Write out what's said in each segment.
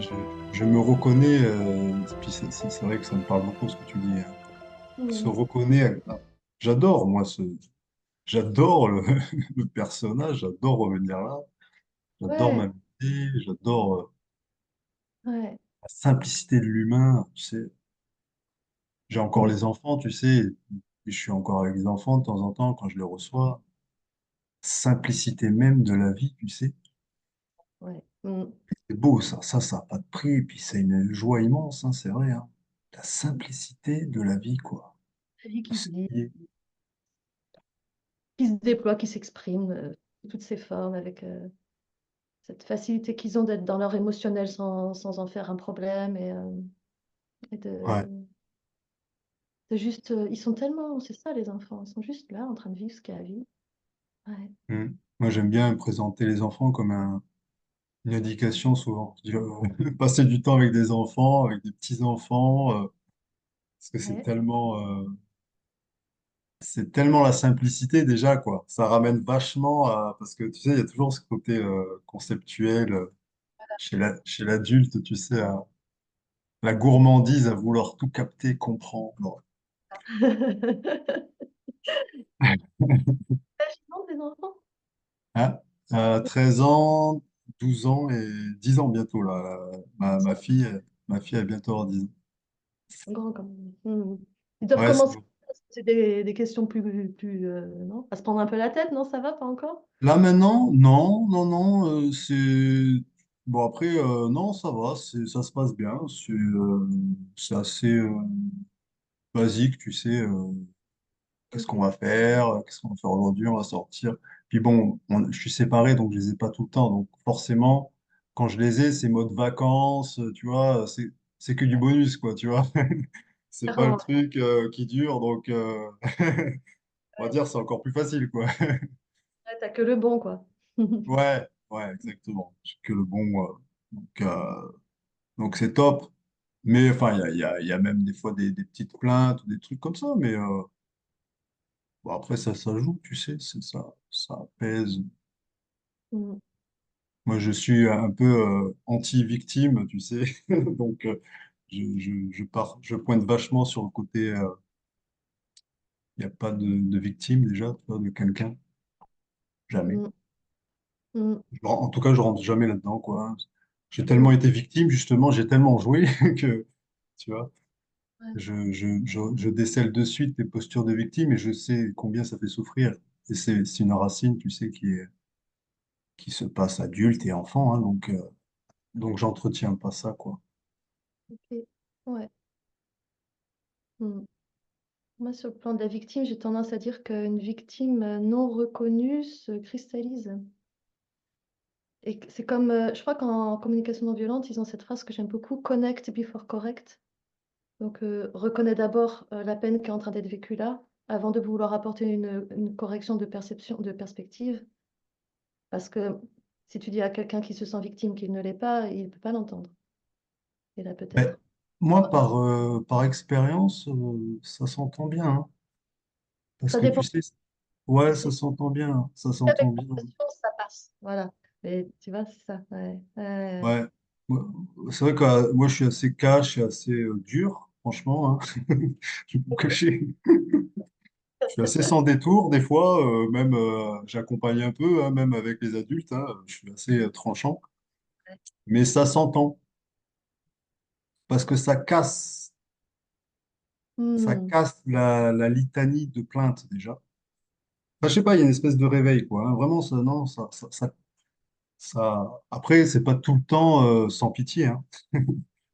Je, je me reconnais, puis c'est vrai que ça me parle beaucoup ce que tu dis, hein. Se Mm. reconnaît, j'adore moi j'adore le, le personnage, j'adore revenir là, j'adore Ouais, m'amuser, j'adore ouais, la simplicité de l'humain, tu sais. J'ai encore les enfants, tu sais, et je suis encore avec les enfants de temps en temps quand je les reçois. Simplicité même de la vie, tu sais. ouais. Mm. C'est beau ça, ça n'a pas de prix, et puis c'est une joie immense, hein, c'est vrai, hein. La simplicité de la vie, quoi. La vie Tout qui ce vit, qui est- qui se déploie, qui s'exprime, sous toutes ses formes, avec cette facilité qu'ils ont d'être dans leur émotionnel sans en faire un problème et Ouais. de juste, ils sont tellement, c'est ça les enfants, ils sont juste là en train de vivre ce qu'est la vie. Ouais. Mm. Moi, j'aime bien présenter les enfants comme une éducation souvent. Passer du temps avec des enfants, avec des petits-enfants, parce que Ouais. c'est tellement la simplicité déjà, quoi. Ça ramène vachement à, parce que tu sais, il y a toujours ce côté conceptuel chez l'adulte, tu sais, la gourmandise à vouloir tout capter, comprendre. Non, des enfants? Hein? 13 ans, 12 ans et 10 ans bientôt, là. Ma fille a bientôt avoir 10 ans. Grand quand même. Mhm. Ils doivent Ouais, commencer. C'est des questions non? À se prendre un peu la tête, non? Ça va, pas encore? là maintenant, non, non, non, c'est... Bon, après, non, ça va, ça se passe bien. C'est assez basique, tu sais. Qu'est-ce qu'on Ok. va faire? Qu'est-ce qu'on va faire aujourd'hui? On va sortir. Puis bon, je suis séparé, donc je les ai pas tout le temps. Donc forcément, quand je les ai, c'est mode vacances, tu vois, c'est que du bonus, quoi, tu vois. C'est pas le Clairement, truc qui dure, donc on va ouais. dire c'est encore plus facile, quoi. Ouais, t'as que le bon, quoi. Ouais, ouais, exactement. J'ai que le bon. Donc donc c'est top. Mais enfin, il y a même des fois des petites plaintes, des trucs comme ça. Mais bon, après, ça joue, tu sais, ça apaise. Mm. Moi, je suis un peu anti-victime, tu sais. Donc, je pointe vachement sur le côté, il n'y a pas de victime déjà, tu vois, de quelqu'un. Jamais. Mm. Mm. En tout cas, je rentre jamais là-dedans, quoi. J'ai tellement Mm. été victime, justement, j'ai tellement joué que, tu vois, Ouais. je décèle de suite les postures de victime et je sais combien ça fait souffrir. Et c'est une racine, tu sais, qui se passe adulte et enfant, hein, donc j'entretiens pas ça, quoi. Ok. Ouais. Mm. Moi, sur le plan de la victime, j'ai tendance à dire qu'une victime non reconnue se cristallise. Et c'est comme, je crois qu'en communication non violente, ils ont cette phrase que j'aime beaucoup, connect before correct. Donc, reconnais d'abord la peine qui est en train d'être vécue là, avant de vouloir apporter une correction de perception, de perspective. Parce que si tu dis à quelqu'un qui se sent victime qu'il ne l'est pas, il ne peut pas l'entendre. Et là, Mais peut-être. moi, par expérience, ça s'entend bien, hein. Parce Ça que tu dépend. sais, ouais, Tu ça sais, s'entend bien, ça avec s'entend bien. compassion, ça passe. Voilà. Et tu vois, c'est ça. Ouais. Ouais. Ouais. C'est vrai que moi, je suis assez cash et assez dur, franchement, hein. Je vais pas me cacher. Je suis assez sans détour, des fois, même j'accompagne un peu, hein, même avec les adultes, hein, je suis assez tranchant. Mais ça s'entend, parce que ça Hmm. casse la litanie de plaintes déjà. Enfin, je sais pas, il y a une espèce de réveil, quoi, hein. Vraiment, ça, non, ça... Après, c'est pas tout le temps sans pitié, hein.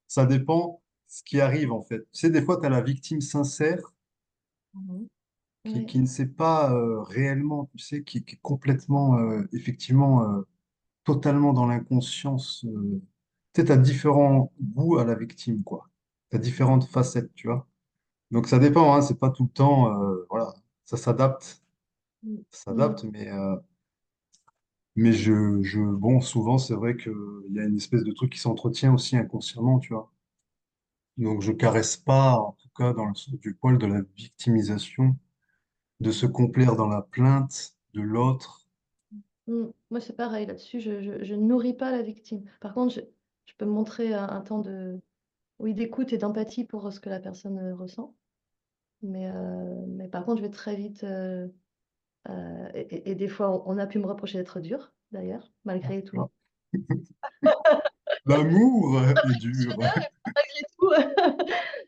Ça dépend ce qui arrive, en fait. Tu sais, des fois, tu as la victime sincère Mhm. Oui. qui ne sait pas réellement, tu sais, qui est complètement, effectivement, totalement dans l'inconscience. Tu sais, tu as différents goûts à la victime, quoi. Tu as différentes facettes, tu vois. Donc, ça dépend, hein, c'est pas tout le temps, voilà, ça s'adapte. Mm. Ça Mm. s'adapte, mais bon, souvent, c'est vrai qu'il y a une espèce de truc qui s'entretient aussi inconsciemment, tu vois. Donc, je caresse pas, en tout cas, dans le sens du poil de la victimisation, de se complaire dans la plainte de l'autre. Mm. Moi, c'est pareil là-dessus. Je ne nourris pas la victime. Par contre, Je peux montrer un temps de, oui, d'écoute et d'empathie pour ce que la personne ressent. Mais par contre, je vais très vite. Et des fois, on a pu me reprocher d'être dur, d'ailleurs, malgré tout mon L'amour est dur. malgré tout,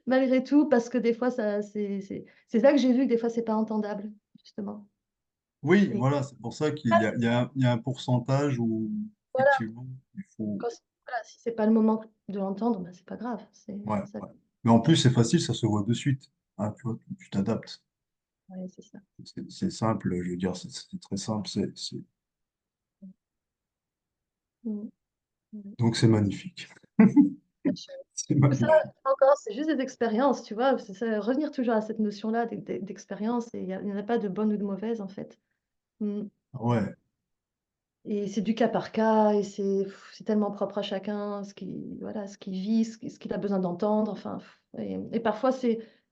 malgré tout, parce que des fois, c'est ça que j'ai vu que des fois, c'est pas entendable, justement. Oui, Et voilà, c'est pour ça qu'il y a un pourcentage où, voilà, effectivement, il faut. voilà, si c'est pas le moment de l'entendre, ben, c'est pas grave. Ouais, Ça, ouais. Mais en plus, c'est facile, ça se voit de suite. Hein, tu vois, tu t'adaptes. ouais, c'est ça. C'est simple, je veux dire, c'est très simple. Mm, mm. Donc, c'est magnifique. C'est Ça, magnifique. encore, c'est juste des expériences, tu vois. C'est ça, revenir toujours à cette notion-là d'expérience. Et il n'y en a pas de bonne ou de mauvaise, en fait. Mm. Ouais. Et c'est du cas par cas, et c'est tellement propre à chacun, voilà, ce qu'il vit, ce qu'il a besoin d'entendre. Enfin, et parfois,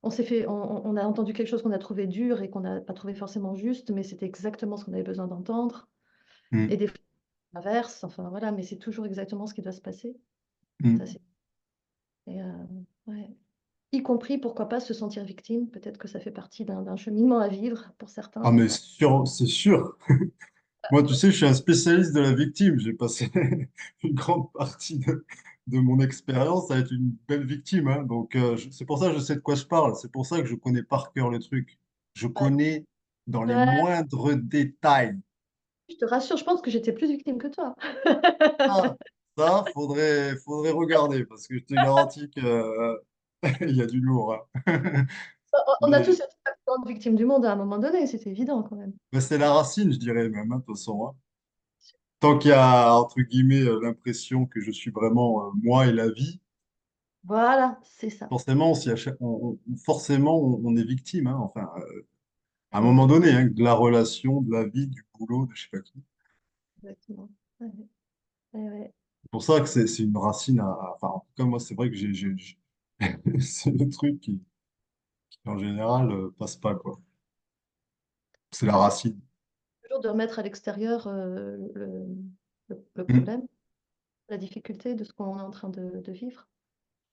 on a entendu quelque chose qu'on a trouvé dur et qu'on n'a pas trouvé forcément juste, mais c'était exactement ce qu'on avait besoin d'entendre. Mm, Et des fois, l'inverse, enfin voilà, mais c'est toujours exactement ce qui doit se passer. Ça, mm. c'est, et, ouais. Y compris, pourquoi pas, se sentir victime. Peut-être que ça fait partie d'un cheminement à vivre pour Ah, certains. mais c'est sûr. Moi, tu sais, je suis un spécialiste de la victime. J'ai passé une grande partie de mon expérience à être une belle victime. Hein. Donc, c'est pour ça que je sais de quoi je parle. C'est pour ça que je connais par cœur le truc. Je Ouais. connais dans les Ouais, moindres détails. je te rassure, je pense que j'étais plus victime que toi. Ah, ça, faudrait regarder parce que je te garantis que, il y a du lourd. Hein. On a tous Mais, été la plus grande victime du monde à un moment donné, c'était évident quand même. mais c'est la racine, je dirais même, hein, de toute façon. Hein. Tant qu'il y a, entre guillemets, l'impression que je suis vraiment moi et la vie, Voilà, c'est ça. forcément, forcément, on est victime. Hein. Enfin, à un Ouais, moment donné, hein, de la relation, de la vie, du boulot, de je sais pas qui. exactement. Ouais, ouais, ouais. C'est pour ça que c'est une racine enfin, en tout cas, moi, c'est vrai que c'est le truc qui, en général, passe pas, quoi. C'est la Bah, c'est racine. toujours de remettre à l'extérieur le Mm. problème, la difficulté de ce qu'on est en train de vivre.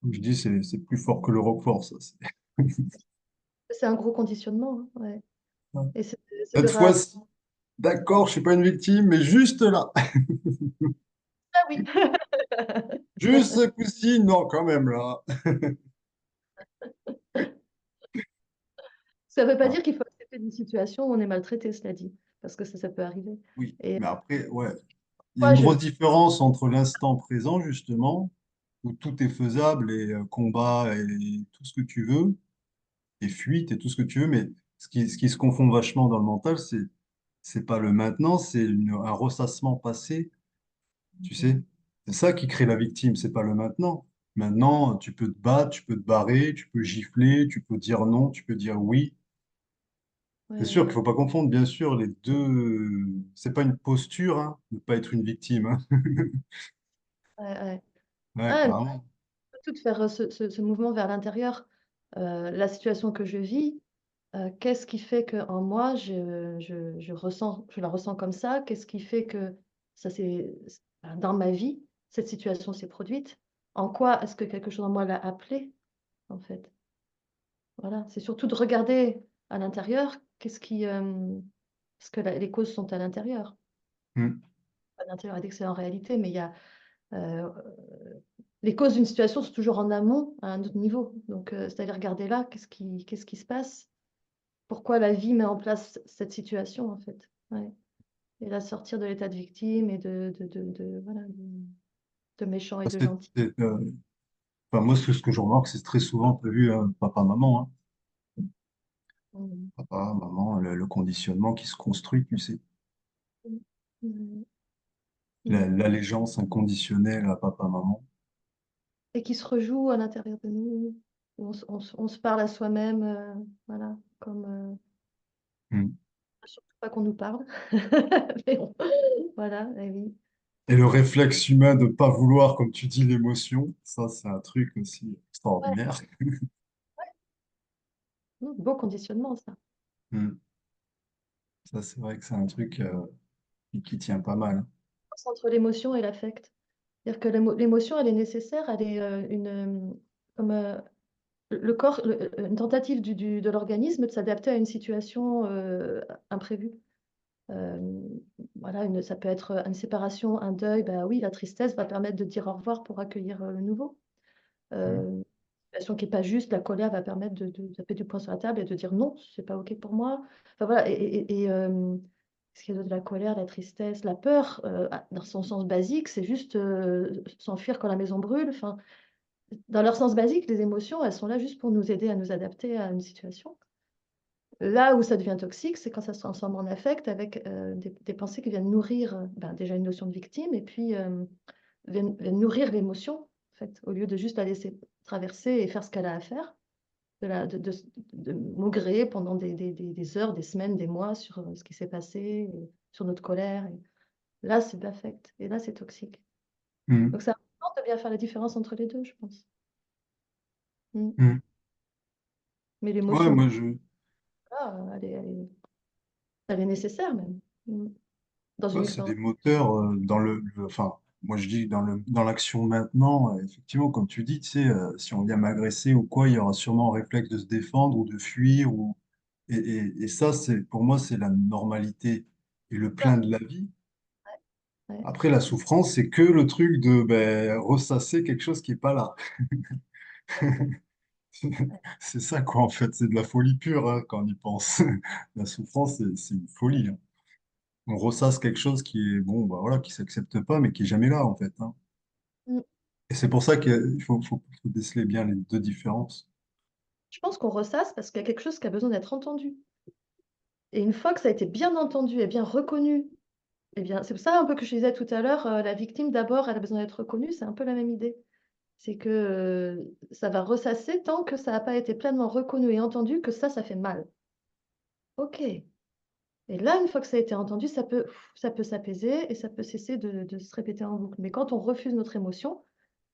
Comme je dis, c'est plus fort que le roquefort, ça. C'est un gros conditionnement, hein, ouais. Et c'est de Cette réagir. fois-ci, d'accord, je suis pas une victime, mais juste là. Ah oui. Juste ce coup-ci, non, quand même, là. Ça ne veut pas Ah, dire qu'il faut accepter une situation où on est maltraité, cela dit, parce que ça peut arriver. oui, Et mais après, ouais. Il y a moi, une je grosse différence entre l'instant présent, justement, où tout est faisable et combat et tout ce que tu veux, et fuite et tout ce que tu veux, mais ce qui se confond vachement dans le mental, c'est pas le maintenant, c'est un ressassement passé, tu sais. C'est ça qui crée la victime, c'est pas le maintenant. Maintenant, tu peux te battre, tu peux te barrer, tu peux gifler, tu peux dire non, tu peux dire oui. C'est sûr qu'il ouais, faut pas confondre, bien sûr, les deux. C'est pas une posture, hein, de pas être une victime. Hein. ouais, ouais. Ouais, Ah, carrément. tout faire ce mouvement vers l'intérieur. La situation que je vis, qu'est-ce qui fait que en moi, je la ressens comme ça? Qu'est-ce qui fait que ça s'est, dans ma vie, cette situation s'est produite? En quoi est-ce que quelque chose en moi l'a appelé, en fait? Voilà, c'est surtout de regarder à l'intérieur, parce que les causes sont à l'intérieur. Hmm. Pas à l'intérieur et que c'est en réalité, mais il y a euh, les causes d'une situation sont toujours en amont, à un autre niveau. Donc, c'est-à-dire regarder là, qu'est-ce qui se passe? Pourquoi la vie met en place cette situation, en fait? Ouais. Et la sortir de l'état de victime et voilà, de méchant et de gentil. Enfin, moi, ce que je remarque, c'est très souvent, tu as vu, papa, maman, hein. Mm. Papa, maman, le conditionnement qui se construit, tu sais. Mm. Mm. L'allégeance inconditionnelle à papa, maman. Et qui se rejoue à l'intérieur de nous. On se parle à soi-même, voilà, comme Hmm. surtout pas qu'on nous parle. Mais voilà, eh oui. Et le réflexe humain de pas vouloir, comme tu dis, l'émotion, ça, c'est un truc aussi Ouais, extraordinaire. beau conditionnement, ça. Hmm. Ça, c'est vrai que c'est un truc qui tient pas mal. Hein. Entre l'émotion et l'affect. C'est-à-dire que l'émotion, elle est nécessaire, elle est comme le corps, une tentative de l'organisme de s'adapter à une situation imprévue. Euh, voilà, ça peut être une séparation, un deuil. Ben oui, la tristesse va permettre de dire au revoir pour accueillir le nouveau. Mm. Une situation qui n'est pas juste, la colère va permettre de taper du poing sur la table et de dire non, c'est pas OK pour moi. Enfin voilà, ce qui est de la colère, la tristesse, la peur, dans son sens basique, c'est juste s'enfuir quand la maison brûle. Enfin, dans leur sens basique, les émotions, elles sont là juste pour nous aider à nous adapter à une situation. Là où ça devient toxique, c'est quand ça se transforme en affect avec des pensées qui viennent nourrir ben, déjà une notion de victime et puis viennent nourrir l'émotion, en fait, au lieu de juste la laisser traverser et faire ce qu'elle a à faire, de maugréer pendant des heures, des semaines, des mois sur ce qui s'est passé, sur notre colère. Là, c'est de l'affect et là, c'est toxique. Mm. Donc, c'est important de bien faire la différence entre les deux, je pense. Mm. Mm. Mais Ouais, l'émotion, là, elle est nécessaire même. Mm. Dans une ouais, c'est expérience. des moteurs dans enfin, moi je dis dans l'action maintenant, effectivement, comme tu dis, tu sais, si on vient m'agresser ou quoi, il y aura sûrement un réflexe de se défendre ou de fuir et ça, pour moi, c'est la normalité et le plein de la vie. Ouais. Après, la souffrance, c'est que le truc de ben, ressasser quelque chose qui est pas là. C'est ça, quoi, en fait. C'est de la folie pure, hein, quand on y pense. La souffrance, c'est une folie, hein. On ressasse quelque chose qui est, bon, bah voilà, qui s'accepte pas, mais qui est jamais là, en fait, hein. Mm. Et c'est pour ça qu'il faut déceler bien les deux différences. Je pense qu'on ressasse parce qu'il y a quelque chose qui a besoin d'être entendu. Et une fois que ça a été bien entendu et bien reconnu, eh bien, c'est pour ça un peu que je disais tout à l'heure, la victime d'abord, elle a besoin d'être reconnue, c'est un peu la même idée. C'est que ça va ressasser tant que ça n'a pas été pleinement reconnu et entendu que ça fait mal. Ok. Et là, une fois que ça a été entendu, ça peut s'apaiser et ça peut cesser de se répéter en boucle. Mais quand on refuse notre émotion,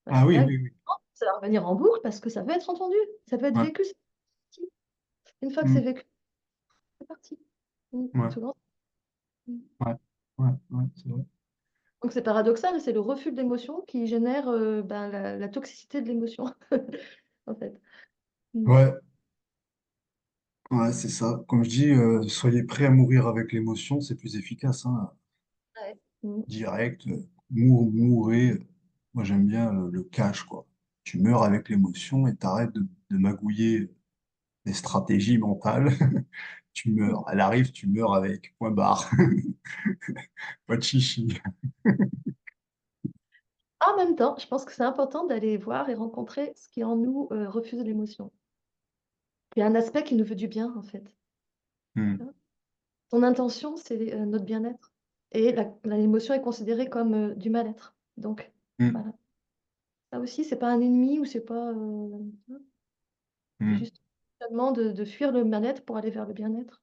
bah, Ah c'est oui, là que oui, oui. ça va revenir en boucle parce que ça veut être entendu, ça veut être Ouais, vécu. Une fois que c'est mm, vécu, c'est parti. ouais, Souvent. ouais, ouais, ouais, c'est vrai. Donc c'est paradoxal, c'est le refus de l'émotion qui génère ben, la toxicité de l'émotion, en fait. Mm. Ouais, ouais, c'est ça. Comme je dis, soyez prêts à mourir avec l'émotion, c'est plus efficace, hein. Ouais. Mm. Direct, mourrez. Moi, j'aime bien le cash, quoi. Tu meurs avec l'émotion et t'arrêtes de magouiller des stratégies mentales. Tu meurs. Elle arrive, tu meurs avec. Point barre. Pas de chichi. En même temps, je pense que c'est important d'aller voir et rencontrer ce qui en nous refuse l'émotion. Il y a un aspect qui nous veut du bien, en fait. Hmm, Tu vois. Ton intention, c'est notre bien-être. Et l'émotion est considérée comme du mal-être. Donc, hmm, voilà. Ça aussi, c'est pas un ennemi ou c'est pas. C'est hmm. juste seulement de fuir le mal-être pour aller vers le bien-être.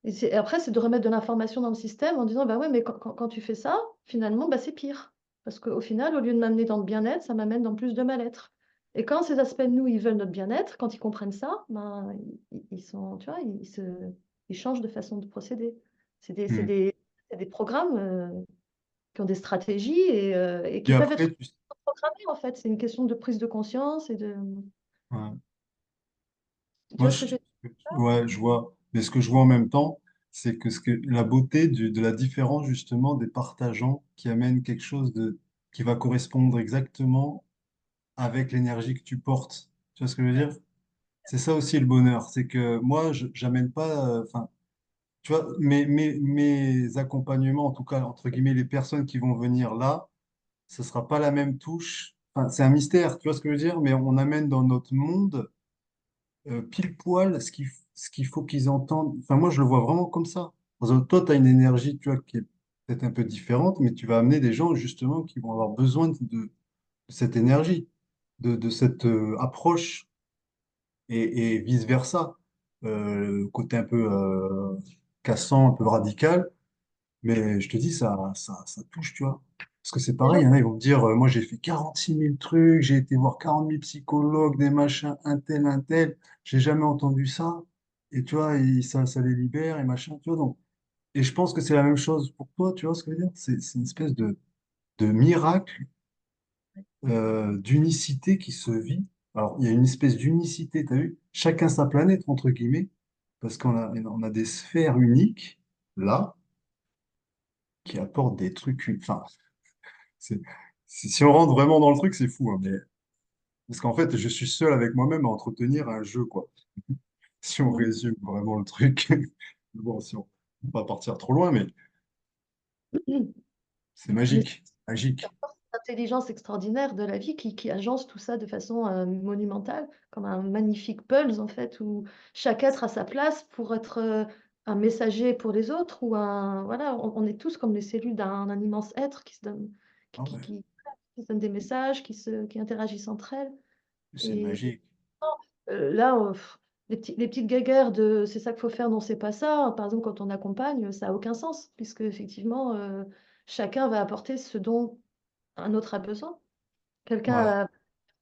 Et après, c'est de remettre de l'information dans le système en disant, bah ouais, mais quand tu fais ça, finalement, bah, c'est pire. Parce qu'au final, au lieu de m'amener dans le bien-être, ça m'amène dans plus de mal-être. Et quand ces aspects de nous, ils veulent notre bien-être, quand ils comprennent ça, ben, ils sont, tu vois, ils changent de façon de procéder. C'est des, c'est Hmm. des, c'est des programmes qui ont des stratégies et Et qui peuvent être après, programmés, en fait. C'est une question de prise de conscience et de... ouais. Tu Moi, vois ce que je veux ouais, je vois. Mais ce que je vois en même temps, c'est que, la beauté de la différence, justement, des partageants qui amènent quelque chose qui va correspondre exactement avec l'énergie que tu portes. Tu vois ce que je veux dire? C'est ça aussi le bonheur. C'est que moi, j'amène pas. Enfin, tu vois, mes accompagnements, en tout cas, entre guillemets, les personnes qui vont venir là, ce sera pas la même touche. Enfin, c'est un mystère, tu vois ce que je veux dire? Mais on amène dans notre monde pile poil ce qu'il faut qu'ils entendent. Enfin, moi, je le vois vraiment comme ça. Parce que toi, tu as une énergie, tu vois, qui est peut-être un peu différente, mais tu vas amener des gens, justement, qui vont avoir besoin de cette énergie, de cette approche et vice-versa. Côté un peu cassant, un peu radical. Mais je te dis, ça touche, tu vois. Parce que c'est des pareil, gens il y en a, ils vont me dire, moi j'ai fait 46 000 trucs, j'ai été voir 40 000 psychologues, des machins, un tel, j'ai jamais entendu ça. Et tu vois, ça les libère et machin, tu vois. Donc, et je pense que c'est la même chose pour toi, tu vois ce que je veux dire? C'est une espèce de de miracle, d'unicité qui se vit. Alors, il y a une espèce d'unicité, tu as vu? Chacun sa planète, entre guillemets, parce qu'on a des sphères uniques, là, qui apportent des trucs. Enfin, c'est, si on rentre vraiment dans le truc, c'est fou, hein, mais, parce qu'en fait, je suis seul avec moi-même à entretenir un jeu, quoi. Si on Mhm. résume vraiment le truc. Bon, si on ne va pas partir trop loin, mais c'est Mais magique, c'est magique. encore cette intelligence extraordinaire de la vie qui agence tout ça de façon monumentale, comme un magnifique pulse en fait, où chaque être a sa place pour être un messager pour les autres, ou un voilà, on est tous comme les cellules d'un immense être qui se donne, Ah ouais, qui se donne des messages, qui interagissent entre elles. c'est Et magique. là, les petites guéguerres de c'est ça qu'il faut faire, non, c'est pas ça. Par exemple, quand on accompagne, ça a aucun sens, puisque effectivement, chacun va apporter ce dont un autre a besoin. Quelqu'un Ouais, a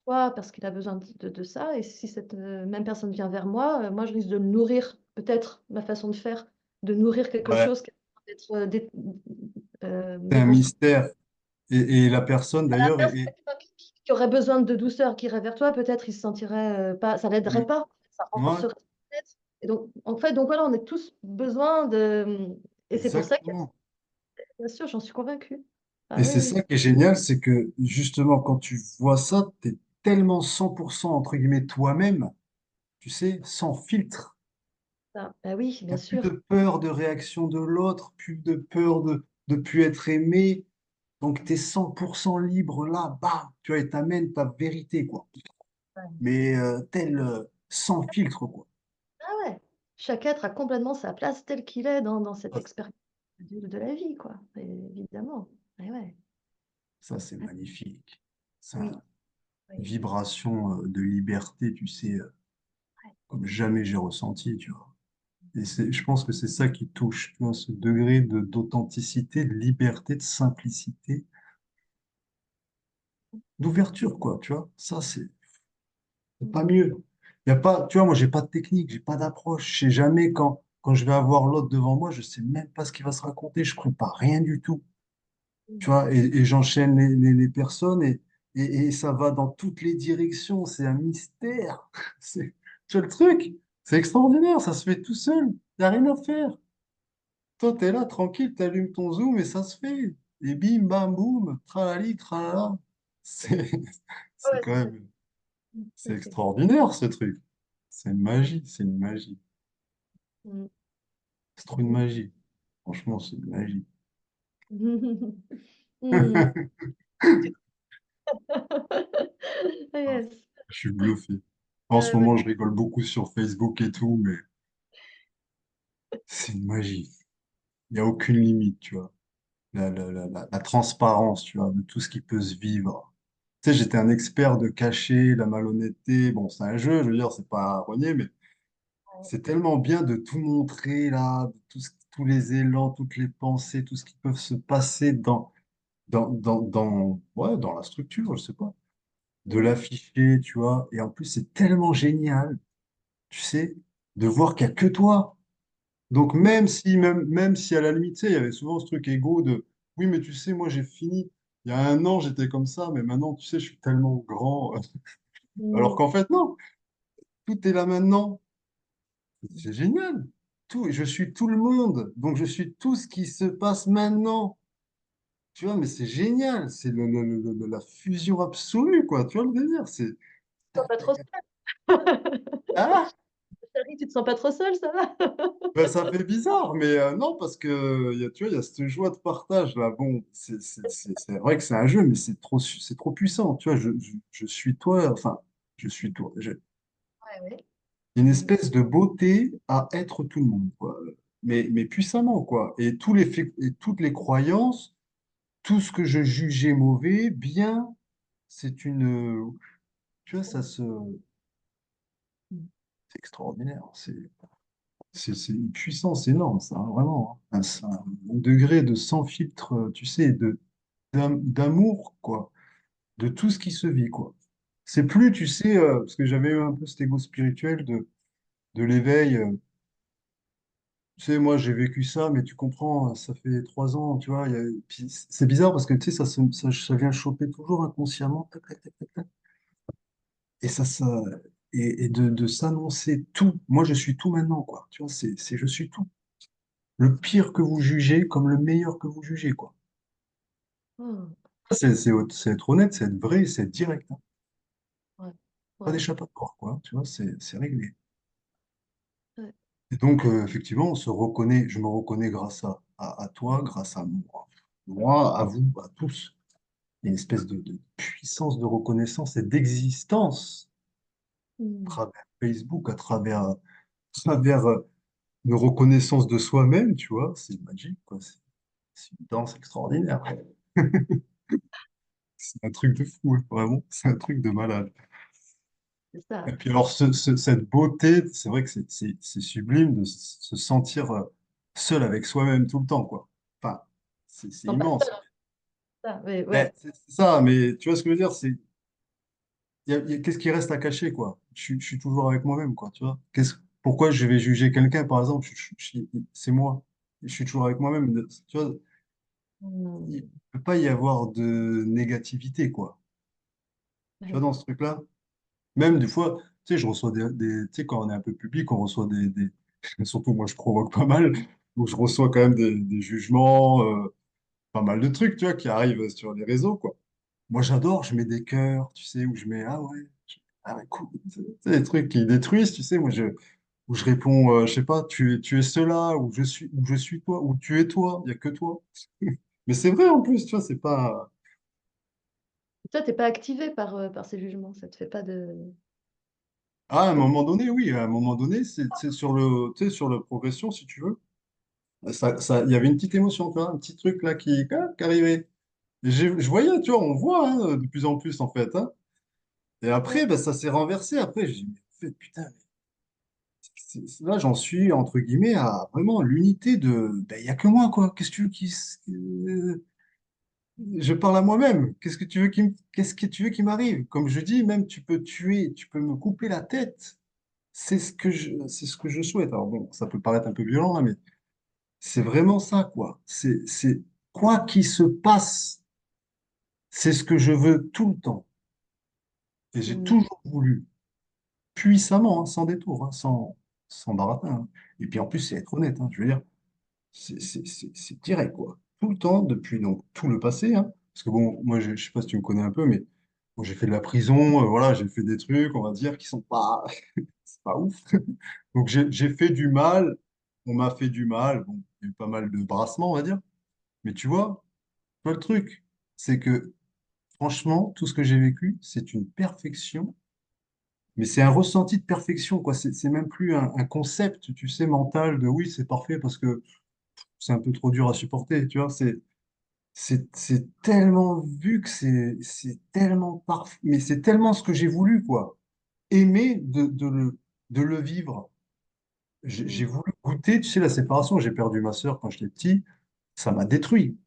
besoin parce qu'il a besoin de ça, et si cette même personne vient vers moi, moi je risque de le nourrir, peut-être ma façon de faire, de nourrir quelque ouais, chose qui a besoin d'être c'est un déconstruit. mystère. Et la personne, À d'ailleurs, l'inverse, quelqu'un qui aurait besoin de douceur, qui irait vers toi, peut-être il se sentirait pas, ça l'aiderait pas, ça ouais, renforcerait peut-être. Et donc, en fait, donc voilà, on a tous besoin de. Et c'est pour ça que, exactement. bien sûr, j'en suis convaincue. Et Ah oui, c'est oui. ça qui est génial, c'est que justement, quand tu vois ça, tu es tellement 100% entre guillemets toi-même, tu sais, sans filtre. Ah oui, Il bien n'y a plus de sûr. peur de réaction de l'autre, plus de peur de plus être aimé. Donc, tu es 100% libre là, bam, tu vois, et t'amènes ta vérité, quoi. Ouais. Mais sans filtre, quoi. Ah ouais. Chaque être a complètement sa place tel qu'il est dans cette expérience de la vie, quoi. Évidemment. Ouais, ouais. Ça, c'est magnifique. Oui, Ça, oui. vibration de liberté, tu sais, comme jamais j'ai ressenti, tu vois. Et je pense que c'est ça qui touche, tu vois, ce degré d'authenticité, de liberté, de simplicité, d'ouverture, quoi, tu vois. Ça, c'est pas mieux. Il y a pas, tu vois, moi, j'ai pas de technique, j'ai pas d'approche. Je sais jamais quand je vais avoir l'autre devant moi, je sais même pas ce qu'il va se raconter. Je prépare rien du tout, tu vois. Et j'enchaîne les personnes et ça va dans toutes les directions. C'est un mystère. Tu vois le truc? C'est extraordinaire. Ça se fait tout seul. Il n'y a rien à faire. Toi, tu es là, tranquille, tu allumes ton Zoom et ça se fait. Et bim, bam, boum, tralali, tralala. C'est c'est Ouais, quand même, c'est c'est extraordinaire ce truc. C'est une magie, c'est une magie. Mm. C'est trop une magie. Franchement, c'est une magie. Mm. Yes. Je suis bluffé. En ce Ouais, moment, je rigole beaucoup sur Facebook et tout, mais c'est une magie. Il n'y a aucune limite, tu vois. La transparence, tu vois, de tout ce qui peut se vivre. Tu sais, j'étais un expert de cacher la malhonnêteté. Bon, c'est un jeu, je veux dire, c'est pas renier, mais c'est tellement bien de tout montrer là, de tous les élans, toutes les pensées, tout ce qui peut se passer ouais, dans la structure, je sais pas, de Mhm. l'afficher, tu vois. Et en plus, c'est tellement génial, tu sais, de voir qu'il n'y a que toi. Donc même si à la limite, tu sais, il y avait souvent ce truc égo de, oui, mais tu sais, moi j'ai fini. Il y a un an, j'étais comme ça, mais maintenant, tu sais, je suis tellement grand. Alors Mm. qu'en fait, non, tout est là maintenant. C'est génial. Tout, je suis tout le monde. Donc, je suis tout ce qui se passe maintenant. Tu vois, mais c'est génial. C'est la fusion absolue, quoi. Tu vois le délire? C'est. Tu te sens pas trop seul. Ah! Chérie, tu te sens pas trop seul, ça va? Ben, ça fait bizarre, mais non, parce que tu vois, il y a cette joie de partage là. Bon, c'est vrai que c'est un jeu, mais c'est trop puissant. Tu vois, je suis toi, enfin, je suis toi. Ouais, ouais. Il y a une Mm. espèce de beauté à être tout le monde, quoi. Mais puissamment, quoi. Et et toutes les croyances. Tout ce que je jugeais mauvais, bien, c'est une, tu vois, c'est extraordinaire. C'est une puissance énorme, ça, hein, vraiment, hein. C'est un degré de sans filtre, tu sais, d'amour, quoi, de tout ce qui se vit, quoi. C'est plus, tu sais, parce que j'avais eu un peu cet ego spirituel de l'éveil. tu sais, moi, j'ai vécu ça, mais tu comprends, ça fait 3 ans, tu vois. Puis c'est bizarre parce que, tu sais, ça vient choper toujours inconsciemment. Tac, tac, tac, tac, tac. Et et de s'annoncer tout. Moi, je suis tout maintenant, quoi. Tu vois, je suis tout. Le pire que vous jugez comme le meilleur que vous jugez, quoi. Oh, C'est être honnête, c'est être vrai, c'est être direct, hein. ouais, Pas ouais, d'échappatoire, quoi. Tu vois, c'est réglé. ouais. Et donc, effectivement, on se reconnaît, je me reconnais grâce à toi, grâce à moi, à vous, à tous. Il y a une espèce de puissance de reconnaissance et d'existence à Hmm. travers Facebook, à travers une reconnaissance de soi-même, tu vois, c'est magique, quoi. C'est une danse extraordinaire. C'est un truc de fou, hein, vraiment, c'est un truc de malade. C'est Et ça. puis alors, cette beauté, c'est vrai que c'est sublime de se sentir seul avec soi-même tout le temps, quoi. Enfin, c'est Non, pas immense. seul, ça, mais Mais ouais. c'est ça, mais tu vois ce que je veux dire, qu'est-ce qui reste à cacher, quoi? Je suis toujours avec moi-même, quoi, tu vois? Pourquoi je vais juger quelqu'un, par exemple? C'est moi. Je suis toujours avec moi-même. Tu vois, il ne Hmm. peut pas y avoir de négativité, quoi. Tu vois, Ouais. dans ce truc-là? Même des fois, tu sais, je reçois tu sais, quand on est un peu public, on reçoit surtout moi, je provoque pas mal, donc je reçois quand même des jugements, pas mal de trucs, tu vois, qui arrivent sur les réseaux, quoi. Moi, j'adore, je mets des cœurs, tu sais, où je mets, ah ouais, ah ouais, cool. Tu sais, des trucs qui détruisent, tu sais, où je réponds, je sais pas, tu es cela, ou je suis toi, ou tu es toi, il n'y a que toi. Mais c'est vrai en plus, tu vois, c'est pas. Toi, t'es pas activé par ces jugements, ça te fait pas de... Ah, à un de- moment donné, oui, à un moment donné, c'est sur tu sais, sur la progression, si tu veux. Il y avait une petite émotion, tu vois, un petit truc là qui arrivait. Et je voyais, tu vois, on voit hein, de plus en plus en fait, hein. Et Ouais. après, ben, ça s'est renversé. Après, j'ai dit, mais en fait, putain, mais là, j'en suis, entre guillemets, à vraiment l'unité de, ben, il n'y a que moi, quoi. Qu'est-ce que tu veux je parle à moi-même. Qu'est-ce que tu veux qui m'arrive? Comme je dis, même tu peux tuer, tu peux me couper la tête. C'est ce que je souhaite. Alors bon, ça peut paraître un peu violent, hein, mais c'est vraiment ça, quoi. Quoi qu'il se passe, c'est ce que je veux tout le temps. Et j'ai Hmm. toujours voulu, puissamment, hein, sans détour, hein, sans baratin, hein. Et puis en plus, c'est être honnête, hein, je veux dire, c'est direct, quoi. Tout le temps, depuis donc tout le passé, hein. Parce que bon, moi, je sais pas si tu me connais un peu, mais bon, j'ai fait de la prison, voilà, j'ai fait des trucs, on va dire, qui sont pas, c'est pas ouf. Donc j'ai fait du mal, on m'a fait du mal, bon, il y a eu pas mal de brassements, on va dire. Mais tu vois le truc, c'est que franchement, tout ce que j'ai vécu, c'est une perfection, mais c'est un ressenti de perfection, quoi. C'est même plus un concept, tu sais, mental de oui, c'est parfait parce que c'est un peu trop dur à supporter, tu vois. C'est tellement vu que c'est tellement parfait, mais c'est tellement ce que j'ai voulu, quoi. Aimer de le vivre. J'ai Hmm. voulu goûter, tu sais, la séparation. J'ai perdu ma sœur quand j'étais petit, ça m'a détruit.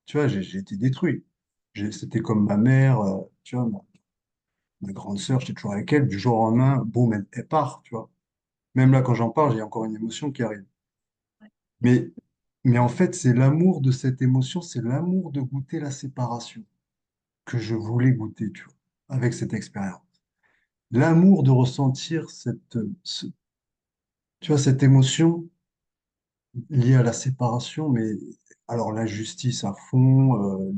Tu vois, j'ai été détruit. C'était comme ma mère, tu vois, ma grande sœur, j'étais toujours avec elle, du jour au lendemain, boum, elle part, tu vois. Même là, quand j'en parle, j'ai encore une émotion qui arrive. Mais, mais en fait, c'est l'amour de cette émotion, c'est l'amour de goûter la séparation que je voulais goûter, tu vois, avec cette expérience. L'amour de ressentir tu vois, cette émotion liée à la séparation, mais alors l'injustice à fond,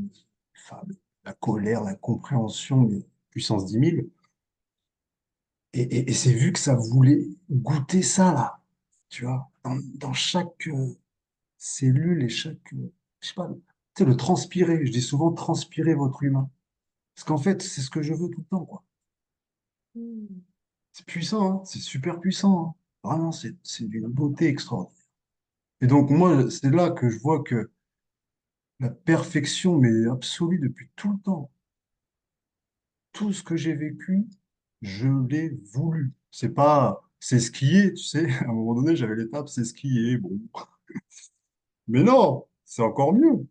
enfin, la colère, la compréhension, mais puissance 10 000. Et c'est vu que ça voulait goûter ça, là, tu vois, dans chaque cellule et chaque, je sais pas, tu sais, le transpirer. Je dis souvent transpirer votre humain. Parce qu'en fait, c'est ce que je veux tout le temps, quoi. Hmm. C'est puissant, hein, c'est super puissant, hein. Vraiment, c'est d'une beauté extraordinaire. Et donc, moi, c'est là que je vois que la perfection m'est absolue depuis tout le temps. Tout ce que j'ai vécu, je l'ai voulu. C'est ce qui est, tu sais. À un moment donné, j'avais l'étape, c'est ce qui est. Bon. Mais non, c'est encore mieux.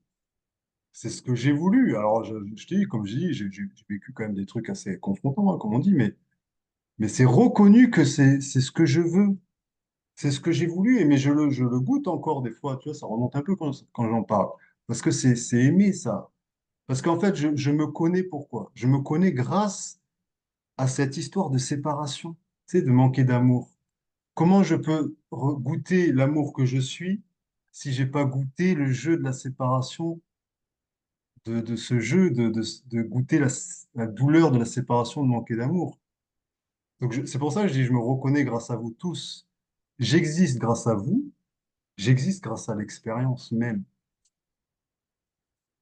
C'est ce que j'ai voulu. Alors, je te dis, comme je dis, j'ai vécu quand même des trucs assez confrontants, hein, comme on dit, mais c'est reconnu que c'est ce que je veux. c'est ce que j'ai voulu, mais je le goûte encore des fois, tu vois, ça remonte un peu quand j'en parle. Parce que c'est aimer ça. Parce qu'en fait, je me connais pourquoi? Je me connais grâce à cette histoire de séparation, tu sais, de manquer d'amour. Comment je peux goûter l'amour que je suis si j'ai pas goûté le jeu de la séparation, de ce jeu, de goûter la douleur de la séparation, de manquer d'amour. Donc c'est pour ça que je dis, je me reconnais grâce à vous tous. J'existe grâce à vous, j'existe grâce à l'expérience même.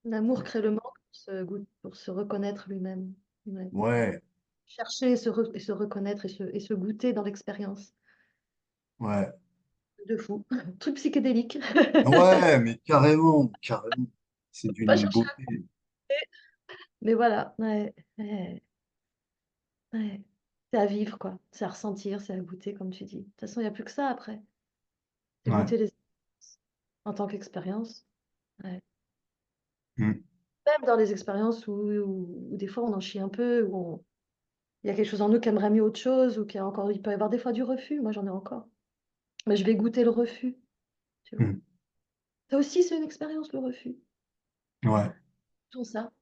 L'amour crée le manque pour se reconnaître lui-même. Ouais. Ouais, Chercher et se reconnaître et se goûter dans l'expérience. ouais, De fou. Truc psychédélique. ouais, mais carrément, carrément. C'est Faut pas d'une chercher à beauté. trouver. Mais voilà, ouais, ouais, ouais. C'est à vivre, quoi. C'est à ressentir, c'est à goûter, comme tu dis. De toute façon, il n'y a plus que ça après. C'est Ouais. goûter les expériences en tant qu'expérience. Ouais. Mm, Même dans les expériences où des fois on en chie un peu, il y a quelque chose en nous qui aimerait mieux autre chose, ou il peut y avoir des fois du refus. Moi, j'en ai encore. Mais je vais goûter le refus, tu vois. mm. Ça aussi, c'est une expérience, le refus. Ouais, Tout ça.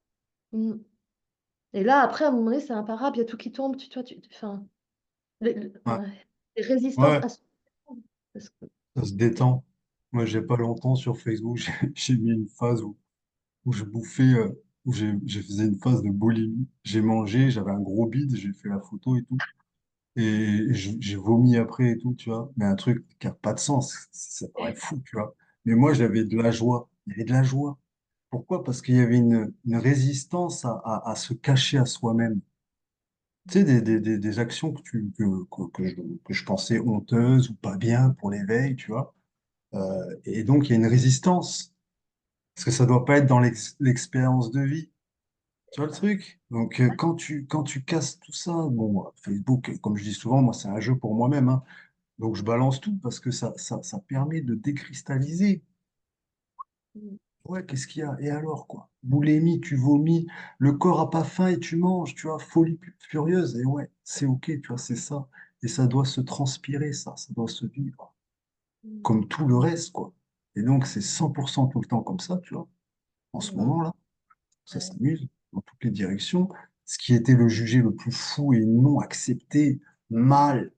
Mm. Et là, après, à un moment donné, c'est imparable, il y a tout qui tombe, enfin, ouais, ouais, les résistances ouais, à ce parce que ça se détend. Moi, j'ai pas longtemps sur Facebook, j'ai mis une phase où je bouffais, je faisais une phase de boulimie. J'ai mangé, j'avais un gros bide, j'ai fait la photo et tout. Et j'ai vomi après et tout, tu vois. Mais un truc qui a pas de sens, ça paraît fou, tu vois. Mais moi, j'avais de la joie. Il y avait de la joie. Pourquoi? Parce qu'il y avait une résistance à se cacher à soi-même. Tu sais, des actions que je pensais honteuses ou pas bien pour l'éveil, tu vois. Et donc, il y a une résistance. Parce que ça doit pas être dans l'expérience de vie. Tu vois le truc? Donc, quand tu casses tout ça, bon, Facebook, comme je dis souvent, moi, c'est un jeu pour moi-même, hein. Donc, je balance tout parce que ça permet de décristalliser. mm, Ouais, qu'est-ce qu'il y a? Et alors, quoi? Boulimie, tu vomis, le corps a pas faim et tu manges, tu vois, folie furieuse. Et ouais, c'est OK, tu vois, c'est ça. Et ça doit se transpirer, ça doit se vivre, mm, comme tout le reste, quoi. Et donc, c'est 100% tout le temps comme ça, tu vois, en ce mm, moment-là. Ça ouais, s'amuse dans toutes les directions. Ce qui était le jugé le plus fou et non accepté, mal,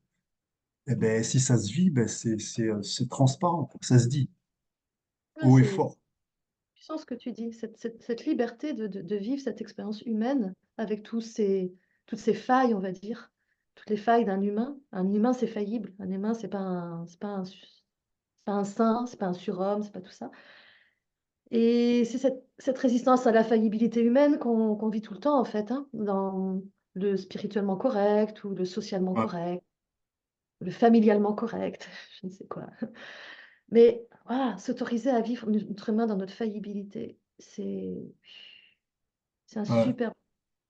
eh ben, si ça se vit, ben, c'est transparent, quoi. Ça se dit ouais, haut et c'est fort. puissant ce que tu dis, cette liberté de vivre cette expérience humaine avec toutes ces failles, on va dire, toutes les failles d'un humain. Un humain, c'est faillible. Un humain, c'est pas un saint, c'est pas un surhomme, c'est pas tout ça. Et c'est cette résistance à la faillibilité humaine qu'on vit tout le temps, en fait, hein, dans le spirituellement correct ou le socialement Ouais, correct, le familialement correct, je ne sais quoi. Mais voilà, s'autoriser à vivre notre humain dans notre faillibilité, c'est un ouais,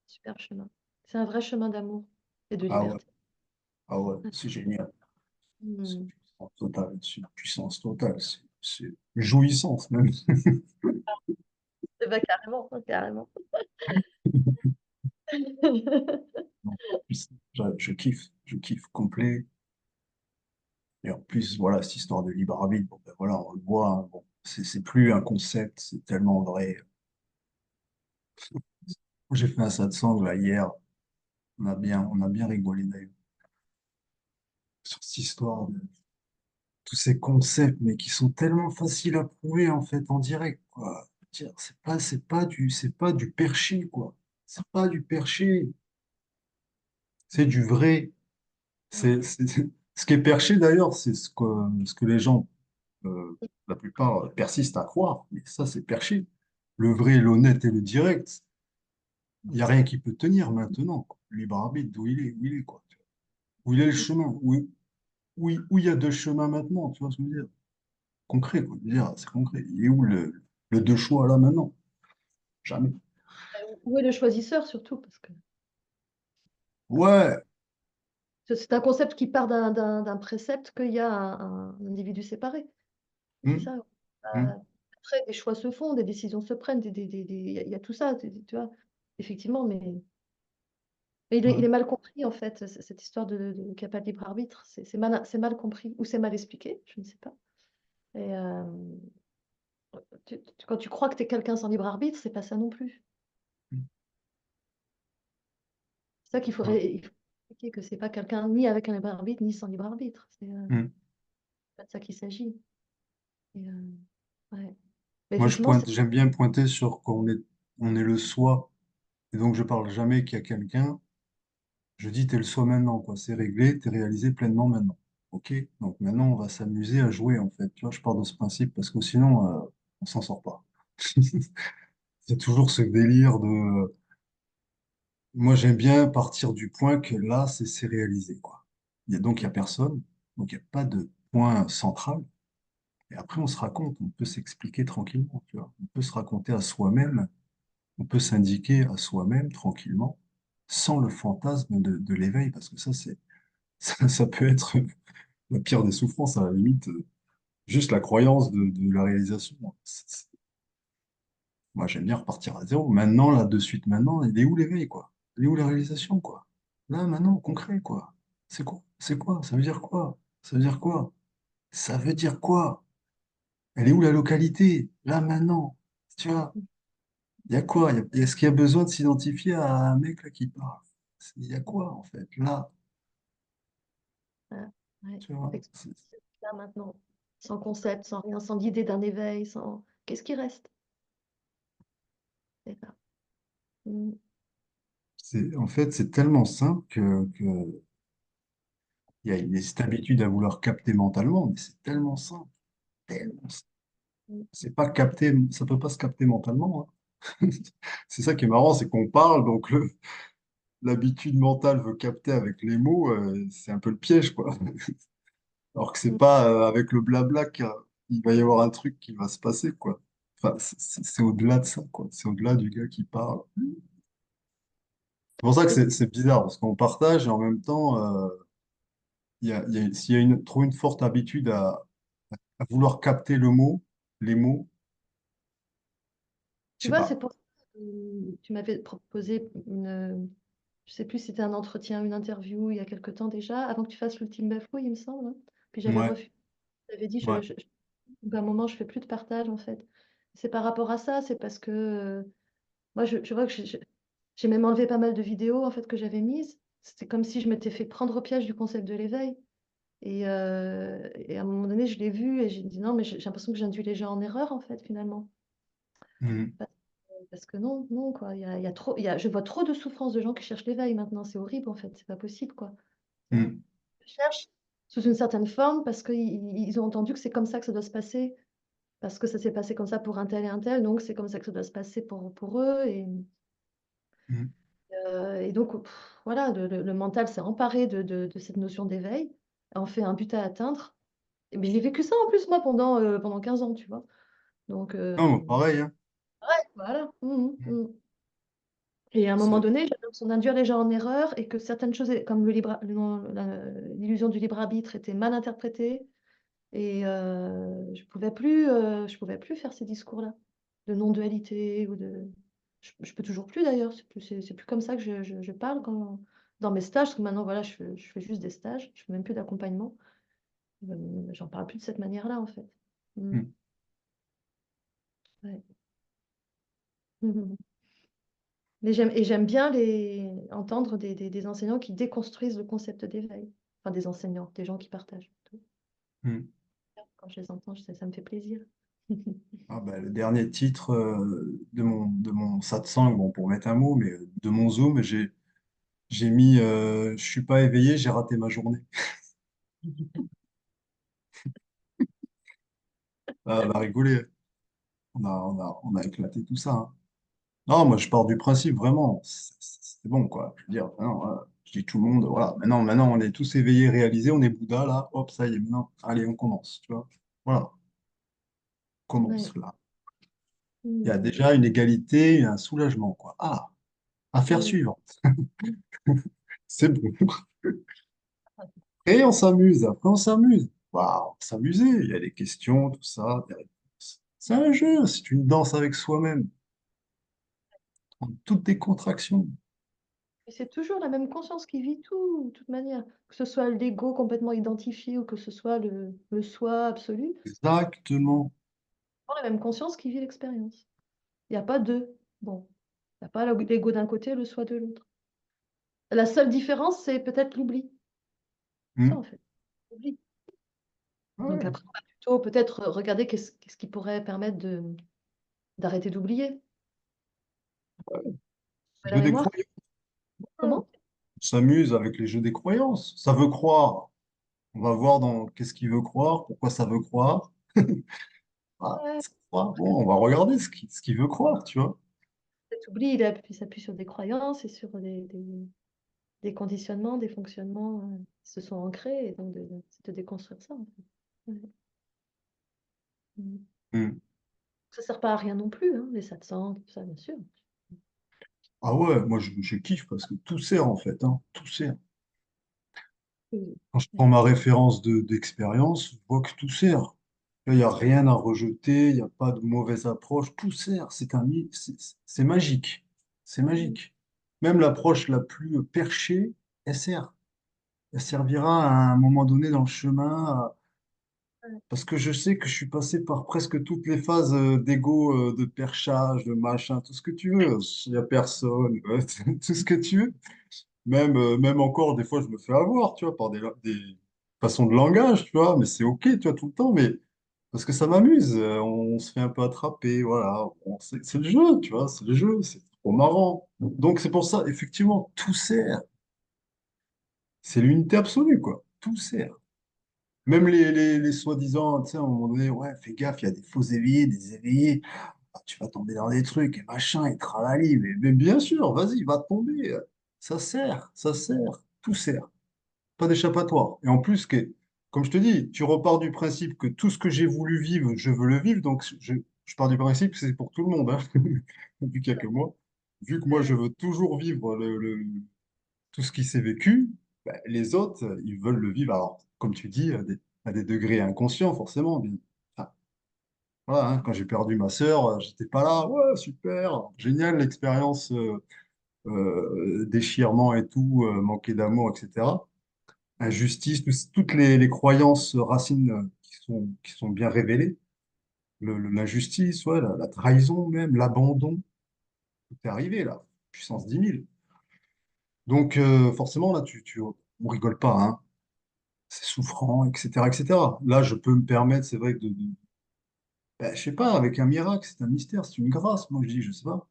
super chemin. C'est un vrai chemin d'amour et de ah ouais, liberté. ah ouais, c'est génial. C'est Hmm. puissance totale, c'est une puissance totale, c'est une jouissance même. Eh ben, carrément, carrément. Non, je kiffe complet. Et en plus, voilà, cette histoire de libre arbitre, bon, ben voilà, on le voit, hein, bon, c'est plus un concept, c'est tellement vrai. J'ai fait un satsang là hier, on a bien rigolé d'ailleurs sur cette histoire de tous ces concepts, mais qui sont tellement faciles à prouver en fait en direct, quoi. Dire, c'est pas du perché, quoi. C'est pas du perché, c'est du vrai. Ce qui est perché d'ailleurs, c'est ce que les gens, la plupart, persistent à croire. Mais ça, c'est perché. Le vrai, l'honnête et le direct, il n'y a rien qui peut tenir maintenant, quoi. Le libre arbitre, où il est, quoi. Où il est le chemin, où il y a deux chemins maintenant, tu vois ce que je veux dire? Concret, quoi. Je veux dire, c'est concret. Il est où le deux choix là maintenant? Jamais. Où est le choisisseur surtout? Parce que Ouais. c'est un concept qui part d'un précepte qu'il y a un individu séparé. C'est Hum, ça. hum. Après, des choix se font, des décisions se prennent, il y a tout ça, tu vois. Effectivement, mais Mais il Ouais. est mal compris, en fait, cette histoire qu'il n'y a pas de libre arbitre. C'est mal compris ou c'est mal expliqué, je ne sais pas. Et quand tu crois que tu es quelqu'un sans libre arbitre, c'est pas ça non plus. C'est ça Ouais. il faut expliquer que c'est pas quelqu'un ni avec un libre arbitre, ni sans libre arbitre. C'est Mm. pas de ça qu'il s'agit. Et, ouais. Mais Moi, je effectivement, pointe, j'aime bien pointer sur on est le soi. Et donc, je parle jamais qu'il y a quelqu'un. Je dis, t'es le soi maintenant, quoi. C'est réglé, t'es réalisé pleinement maintenant. OK? Donc maintenant, on va s'amuser à jouer, en fait. Tu vois, je pars de ce principe parce que sinon, on s'en sort pas. C'est toujours ce délire de. Moi, j'aime bien partir du point que là, c'est réalisé, quoi. Donc, il n'y a personne. Donc, il n'y a pas de point central. Et après, on se raconte. On peut s'expliquer tranquillement, tu vois. On peut se raconter à soi-même. On peut s'indiquer à soi-même tranquillement, sans le fantasme de l'éveil, parce que ça peut être la pire des souffrances, à la limite, juste la croyance de la réalisation. Moi, j'aime bien repartir à zéro. Maintenant, là, de suite, maintenant, il est où l'éveil, quoi? Il est où la réalisation, quoi? Là, maintenant, concret, quoi? C'est quoi? C'est quoi? Ça veut dire quoi? Ça veut dire quoi? Ça veut dire quoi? Elle est où la localité? Là, maintenant. Tu vois? Il y a quoi? Est-ce qu'il y a besoin de s'identifier à un mec là qui parle? Il y a quoi, en fait? Là, ouais, ouais. tu vois? Là maintenant, sans concept, sans rien, sans l'idée d'un éveil, sans. Qu'est-ce qui reste? C'est ça. Mm. En fait, c'est tellement simple il y a cette habitude à vouloir capter mentalement, mais c'est tellement simple, tellement simple. Mm. C'est pas capté, ça peut pas se capter mentalement, hein. C'est ça qui est marrant, c'est qu'on parle, donc l'habitude mentale veut capter avec les mots, c'est un peu le piège, quoi. Alors que c'est Mm. pas avec le blabla qu'il va y avoir un truc qui va se passer, quoi. Enfin, c'est au-delà de ça, quoi. C'est au-delà du gars qui parle. C'est pour ça que c'est bizarre, parce qu'on partage et en même temps, s'il y a trop une forte habitude à vouloir capter le mot, les mots, je Tu sais vois, c'est pas. pour ça que tu m'avais proposé je sais plus si c'était un entretien, une interview il y a quelque temps déjà, avant que tu fasses l'ultime bafouille, il me semble, hein. Puis j'avais Ouais, refusé. J'avais dit, ouais. au bout d'un moment, je fais plus de partage en fait. C'est par rapport à ça, c'est parce que moi, je vois que j'ai même enlevé pas mal de vidéos en fait que j'avais mises. C'était comme si je m'étais fait prendre au piège du concept de l'éveil. Et à un moment donné, je l'ai vu et j'ai dit non, mais j'ai l'impression que j'induis les gens en erreur en fait finalement. Mhm, Parce que non, non, quoi. Il y a trop, je vois trop de souffrance de gens qui cherchent l'éveil maintenant. C'est horrible, en fait. C'est pas possible, quoi. Tu vois. mhm, Ils cherchent sous une certaine forme parce qu'ils ont entendu que c'est comme ça que ça doit se passer, parce que ça s'est passé comme ça pour un tel et un tel, donc c'est comme ça que ça doit se passer pour eux. mhm, Et donc, voilà, le mental s'est emparé de cette notion d'éveil, en fait un but à atteindre. Mais j'ai vécu ça en plus, moi, pendant 15 ans, tu vois. Donc, non, moi, pareil, hein. voilà. Mhm, Mhm. mhm. Et à un moment C'est- donné, j'ai l'impression d'induire les gens en erreur et que certaines choses, comme l'illusion du libre arbitre, était mal interprétée. Et je pouvais plus faire ces discours-là de non-dualité ou de. Je peux toujours plus d'ailleurs. C'est plus comme ça que je parle dans mes stages. Parce que maintenant, voilà, je fais juste des stages. Je fais même plus d'accompagnement. J'en parle plus de cette manière-là, en fait. Mm. mhm. Ouais. Mais j'aime bien entendre des enseignants qui déconstruisent le concept d'éveil. Enfin, des enseignants, des gens qui partagent. Mhm. Quand je les entends, ça me fait plaisir. Ah, bah, le dernier titre de mon satsang, bon, pour mettre un mot, mais de mon Zoom, j'ai mis Je suis pas éveillé, j'ai raté ma journée. Ah, on a rigolé. On a éclaté tout ça, hein. Non, moi je pars du principe vraiment, c'est bon quoi. Je veux dire, non, voilà, je dis tout le monde, voilà, maintenant on est tous éveillés, réalisés, on est Bouddha là, hop, ça y est, maintenant, allez, on commence, tu vois. Voilà, on Ouais. commence là. Il y a Mm. déjà une égalité, un soulagement, quoi. Ah, affaire Mm. suivante, c'est bon. Et on s'amuse, après on s'amuse. Waouh, s'amuser, il y a des questions, tout ça, des réponses. C'est un jeu, c'est une danse avec soi-même, en toute décontraction. Et c'est toujours la même conscience qui vit tout, de toute manière. Que ce soit l'ego complètement identifié ou que ce soit le soi absolu, Exactement. c'est toujours la même conscience qui vit l'expérience. Il n'y a pas deux. Bon, il n'y a pas l'ego d'un côté, le soi de l'autre. La seule différence, c'est peut-être l'oubli. Ça, Hmm. en fait, l'oubli. Donc Ouais. après, on va plutôt peut-être regarder qu'est-ce qui pourrait permettre d'arrêter d'oublier. La Jeu des mémoire, croyances. comment? On s'amuse avec les jeux des croyances. Ça veut croire. On va voir dans qu'est-ce qu'il veut croire, pourquoi ça veut croire. Ah, Ouais, ça croit. Bon, on va regarder ce qu'il veut croire, tu vois. cet oubli, il s'appuie sur des croyances et sur des conditionnements, des fonctionnements qui se sont ancrés, et donc c'est de déconstruire ça, en fait. Ouais. Mm. Hmm. Ça sert pas à rien non plus, hein, les satsangs, tout ça, bien sûr. Ah ouais, moi je kiffe parce que tout sert en fait, hein, tout sert. Oui. Quand je prends Ouais. ma référence d'expérience, je vois que tout sert. Il n'y a rien à rejeter, il n'y a pas de mauvaise approche, tout sert. C'est magique. C'est Mm. magique. Même l'approche la plus perchée, elle sert. Elle servira à un moment donné dans le chemin, Ouais. parce que je sais que je suis passé par presque toutes les phases d'ego, de perchage, de machin, tout ce que tu veux. Il n'y a personne, ouais, tout ce que tu veux. Même encore, des fois, je me fais avoir, tu vois, par des façons de langage, tu vois, mais c'est OK, tu vois, tout le temps, mais parce que ça m'amuse, on se fait un peu attraper, voilà. Bon, c'est le jeu, tu vois, c'est le jeu, c'est trop marrant. Donc, c'est pour ça, effectivement, tout sert. C'est l'unité absolue, quoi. Tout sert. Même les soi-disant, tu sais, à un moment donné, ouais, fais gaffe, il y a des faux éveillés, des éveillés, ah, tu vas tomber dans des trucs, et machin, et tralali, mais bien sûr, vas-y, va tomber. Ça sert, tout sert. Pas d'échappatoire. Et en plus, comme je te dis, tu repars du principe que tout ce que j'ai voulu vivre, je veux le vivre, donc je pars du principe que c'est pour tout le monde, hein, vu qu'il n'y a que moi. Vu que moi, je veux toujours vivre tout ce qui s'est vécu, ben, les autres, ils veulent le vivre, alors, comme tu dis, à des degrés inconscients, forcément. Enfin, voilà, hein, quand j'ai perdu ma sœur, j'étais pas là, ouais, super, génial l'expérience, déchirement et tout, manquer d'amour, etc. Injustice, toutes les croyances racines qui sont bien révélées, l'injustice, ouais, la trahison même, l'abandon, tout est arrivé là, puissance 10 000. Donc forcément, là, on rigole pas, hein. C'est souffrant, etc., etc. Là, je peux me permettre, c'est vrai, ben, je sais pas, avec un miracle, c'est un mystère, c'est une grâce, moi je dis, je sais pas,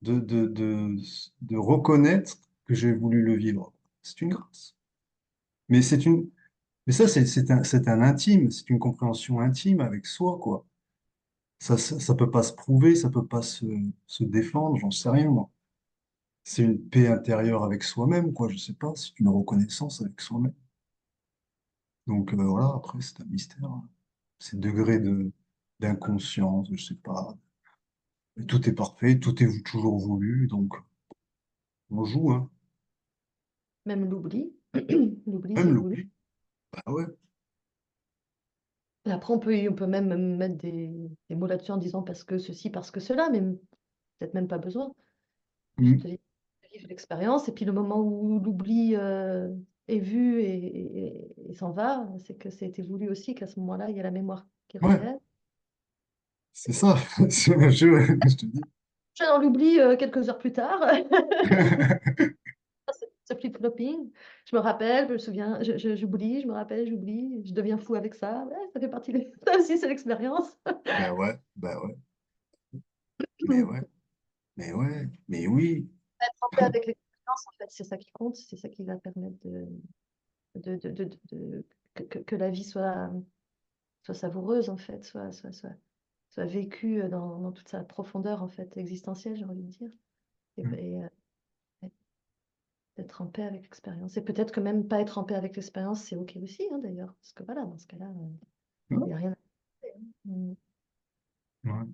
de, de, de, de reconnaître que j'ai voulu le vivre. C'est une grâce. Mais mais ça, c'est un intime, c'est une compréhension intime avec soi, quoi. Ça peut pas se prouver, ça peut pas se défendre, j'en sais rien, moi. C'est une paix intérieure avec soi-même, quoi, je sais pas, c'est une reconnaissance avec soi-même. Donc voilà, après, c'est un mystère, hein. C'est degré d'inconscience, je sais pas. Mais tout est parfait, tout est toujours voulu, donc on joue, hein. Même l'oubli, l'oubli, Même c'est voulu. l'oubli. Bah ouais. Et après, on peut même mettre des mots là-dessus en disant parce que ceci, parce que cela, mais peut-être même pas besoin. Juste Mm. vivre l'expérience. Et puis le moment où l'oubli est vu et s'en va, c'est que ça a été voulu aussi qu'à ce moment-là, il y a la mémoire qui Ouais, revienne. c'est ça, c'est un jeu, je te dis. Je dans l'oubli quelques heures plus tard. Ce flip-flopping. Je me rappelle, je me souviens, j'oublie, je me rappelle, j'oublie, je deviens fou avec ça. Ouais, ça fait partie de... Ça aussi, c'est l'expérience. Ben ouais, mais ouais, mais ouais, mais oui. Être en paix avec l'expérience, en fait, c'est ça qui compte, c'est ça qui va permettre que la vie soit savoureuse, en fait, soit vécue dans toute sa profondeur, en fait, existentielle, j'ai envie de dire. Mm. Et, d'être en paix avec l'expérience. Et peut-être que même pas être en paix avec l'expérience, c'est OK aussi, hein, d'ailleurs. Parce que voilà, dans ce cas-là, il Ouais. n'y a rien à faire. Mm. Ouais.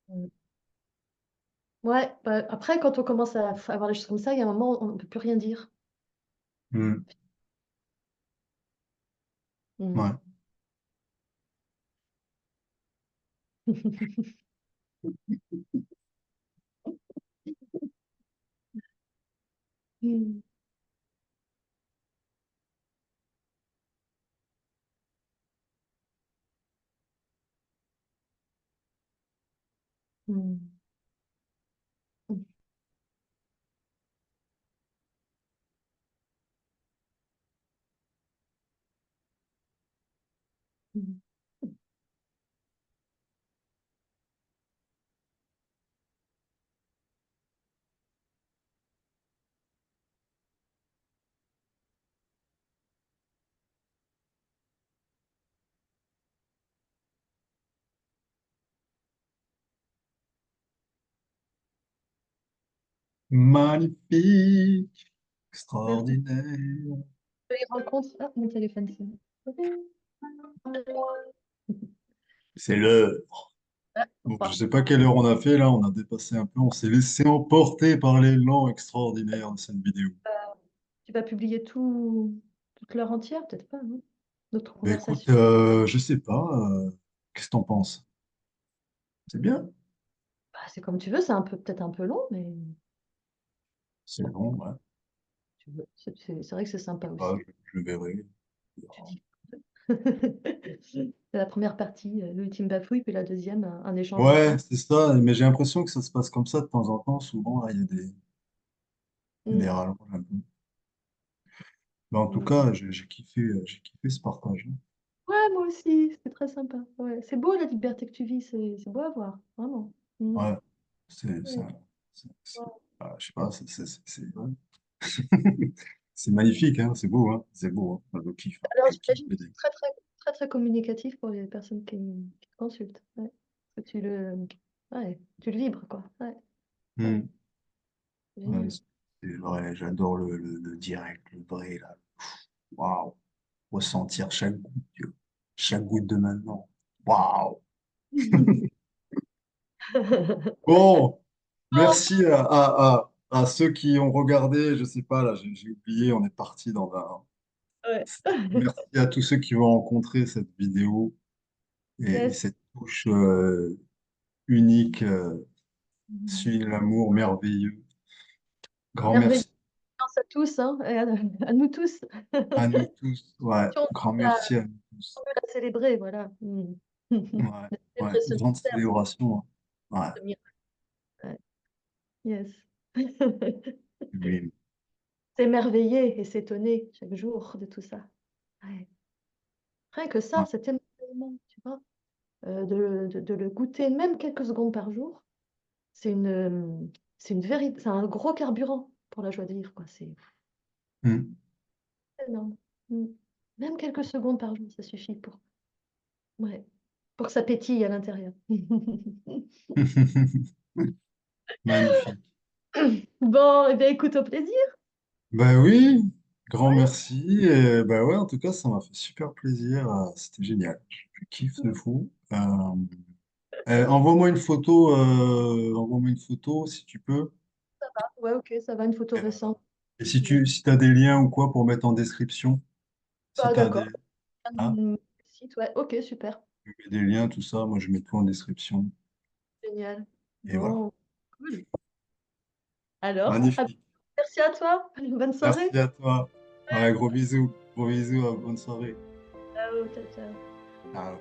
Mm. Ouais, bah, après, quand on commence à avoir des choses comme ça, il y a un moment où on ne peut plus rien dire. Mm. Mm. Ouais. Mm. Mm. Mm. Magnifique, Merci. extraordinaire. Je les rencontre. Ah, mon téléphone sonne. C'est l'heure. Ah, Bon, je enfin, sais pas quelle heure on a fait là, on a dépassé un peu, on s'est laissé emporter par l'élan extraordinaire de cette vidéo. tu vas publier toute l'heure entière, peut-être pas, non? Notre Ben écoute, conversation. je sais pas, qu'est-ce que t'en penses? C'est bien, Bah, c'est comme tu veux, c'est un peu peut-être un peu long, mais c'est long, ouais. tu veux. C'est vrai que c'est sympa Ah, aussi. je verrai. Tu dis. C'est la première partie, l'ultime bafouille, puis la deuxième, un échange Ouais, ensemble. c'est ça, mais j'ai l'impression que ça se passe comme ça de temps en temps, souvent, là, il y a des Mm, rallonges un peu. Mais en tout mm. cas, j'ai kiffé ce partage. Ouais, moi aussi, c'est très sympa. Ouais. C'est beau la liberté que tu vis, c'est beau à voir, vraiment. Mm. Ouais, c'est Ouais. je sais pas, ouais. C'est magnifique, hein, c'est beau, hein, c'est beau, hein. Je kiffe, hein, Alors, je kiffe j'imagine que BD. c'est très, très, très, très communicatif pour les personnes qui te consultent. Ouais. Que ouais, tu le vibres, quoi. Ouais, ouais, Hmm. Ouais, génial. c'est vrai, j'adore le direct, le vrai, là. Waouh, ressentir chaque goutte de maintenant. Waouh. Bon, merci à ceux qui ont regardé, je sais pas, là, j'ai oublié, on est parti dans un... Ouais. Merci à tous ceux qui vont rencontrer cette vidéo et Yes. cette touche unique, suit l'amour merveilleux. Grand Merveilleux. merci Merci à tous, hein, et à nous tous. à nous tous. Ouais, Si on grand veut la, merci à nous tous. on veut la célébrer, voilà. Mm. Ouais, ouais, Célébrer ce grande mystère, célébration, hein. Ouais, ce miracle. Ouais. Yes. sublime. S'émerveiller et s'étonner chaque jour de tout ça. Ouais. Rien que Ouais. ça, cet émerveillement, tu vois, de le goûter même quelques secondes par jour, c'est c'est un gros carburant pour la joie de vivre, quoi. C'est Mm. énorme. Mm. Même quelques secondes par jour, ça suffit ouais, pour que ça pétille à l'intérieur. Magnifique. Bon, eh bien, écoute, au plaisir. Ben oui, grand Ouais. merci. Et ben ouais, en tout cas, ça m'a fait super plaisir. C'était génial. Je kiffe de fou. Envoie-moi une photo si tu peux. Ouais, ok, ça va, une photo Et, récente. et si tu as des liens ou quoi pour mettre en description, si Bah, tu as d'accord. des, hein, Site, ouais, ok, super. tu mets des liens, tout ça, moi je mets tout en description. Génial. Et voilà. Bon, cool. Alors, Magnifique. merci à toi. Bonne soirée. Merci à toi. Ouais, gros bisous. Gros bisous, bonne soirée. Ciao, ciao, ciao. Ciao.